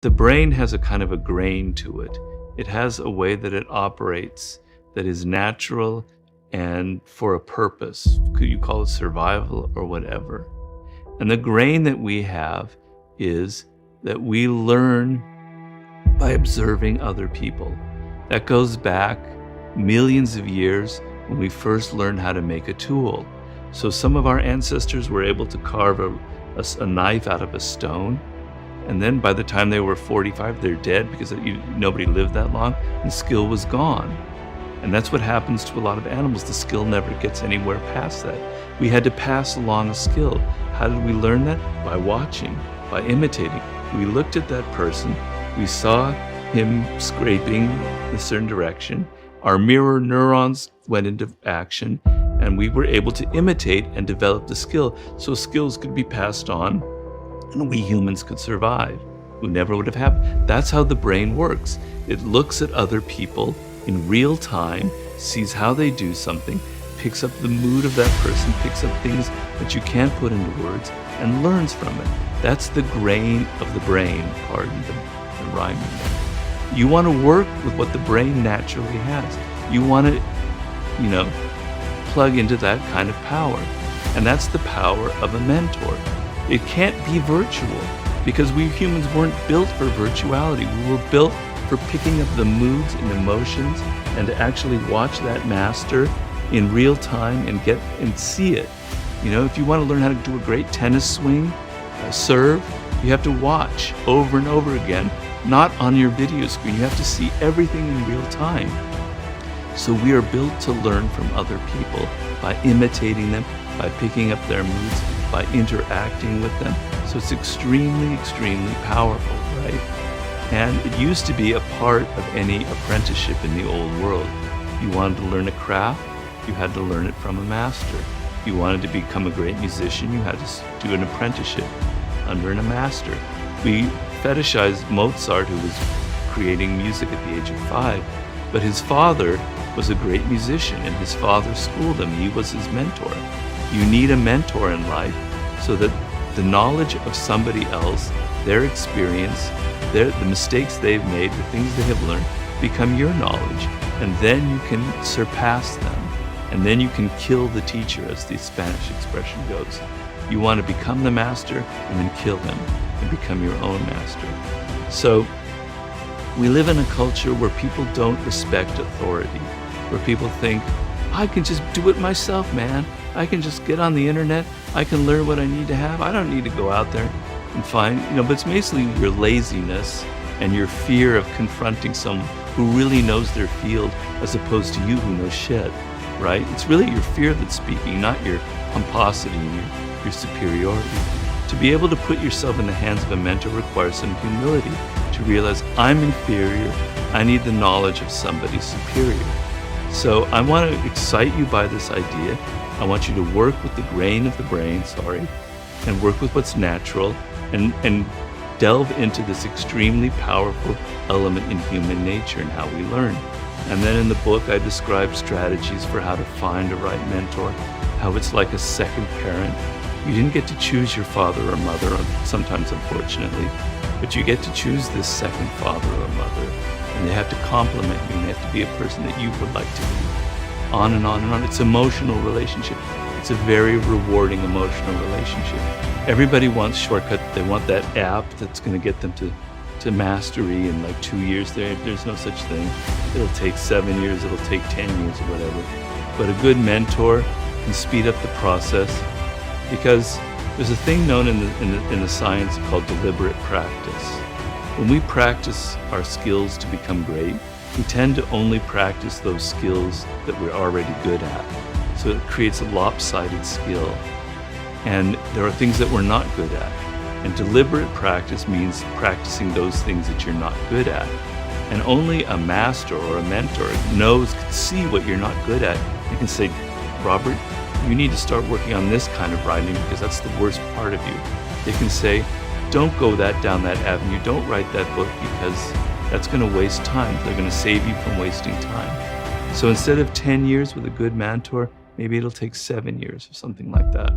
The brain has a kind of a grain to it. It has a way that it operates that is natural and for a purpose. Could you call it survival or whatever? And the grain that we have is that we learn by observing other people. That goes back millions of years when we first learned how to make a tool. So some of our ancestors were able to carve a knife out of a stone. And then by the time they were 45, they're dead because nobody lived that long and skill was gone. And that's what happens to a lot of animals. The skill never gets anywhere past that. We had to pass along a skill. How did we learn that? By watching, by imitating. We looked at that person, we saw him scraping in a certain direction. Our mirror neurons went into action, and we were able to imitate and develop the skill so skills could be passed on and we humans could survive. We never would have happened. That's how the brain works. It looks at other people in real time, sees how they do something, picks up the mood of that person, picks up things that you can't put into words, and learns from it. That's the grain of the brain, pardon the rhyming there. You want to work with what the brain naturally has. You want to, plug into that kind of power. And that's the power of a mentor. It can't be virtual because we humans weren't built for virtuality. We were built for picking up the moods and emotions and to actually watch that master in real time and see it. If you want to learn how to do a great tennis swing, serve, you have to watch over and over again, not on your video screen. You have to see everything in real time. So we are built to learn from other people by imitating them, by picking up their moods, by interacting with them. So it's extremely, extremely powerful, right? And it used to be a part of any apprenticeship in the old world. You wanted to learn a craft, you had to learn it from a master. You wanted to become a great musician, you had to do an apprenticeship under a master. We fetishize Mozart, who was creating music at the age of 5, but his father was a great musician and his father schooled him. He was his mentor. You need a mentor in life so that the knowledge of somebody else, their experience, the mistakes they've made, the things they have learned, become your knowledge. And then you can surpass them. And then you can kill the teacher, as the Spanish expression goes. You want to become the master and then kill him and become your own master. So we live in a culture where people don't respect authority, where people think, I can just do it myself, man. I can just get on the internet. I can learn what I need to have. I don't need to go out there and find, but it's basically your laziness and your fear of confronting someone who really knows their field as opposed to you who knows shit, right? It's really your fear that's speaking, not your pomposity and your superiority. To be able to put yourself in the hands of a mentor requires some humility to realize I'm inferior. I need the knowledge of somebody superior. So I want to excite you by this idea. I want you to work with the grain of the brain, and work with what's natural and delve into this extremely powerful element in human nature and how we learn. And then in the book, I describe strategies for how to find a right mentor, how it's like a second parent. You didn't get to choose your father or mother, sometimes unfortunately, but you get to choose this second father or mother. And they have to complement you, and they have to be a person that you would like to be. On and on and on. It's an emotional relationship. It's a very rewarding emotional relationship. Everybody wants shortcut. They want that app that's going to get them to mastery in like 2 years. There's no such thing. It'll take 7 years. It'll take 10 years or whatever. But a good mentor can speed up the process because there's a thing known in the science called deliberate practice. When we practice our skills to become great, we tend to only practice those skills that we're already good at. So it creates a lopsided skill. And there are things that we're not good at. And deliberate practice means practicing those things that you're not good at. And only a master or a mentor can see what you're not good at. They can say, Robert, you need to start working on this kind of writing because that's the worst part of you. They can say, don't go down that avenue. Don't write that book because that's going to waste time. They're going to save you from wasting time. So instead of 10 years with a good mentor, maybe it'll take 7 years or something like that.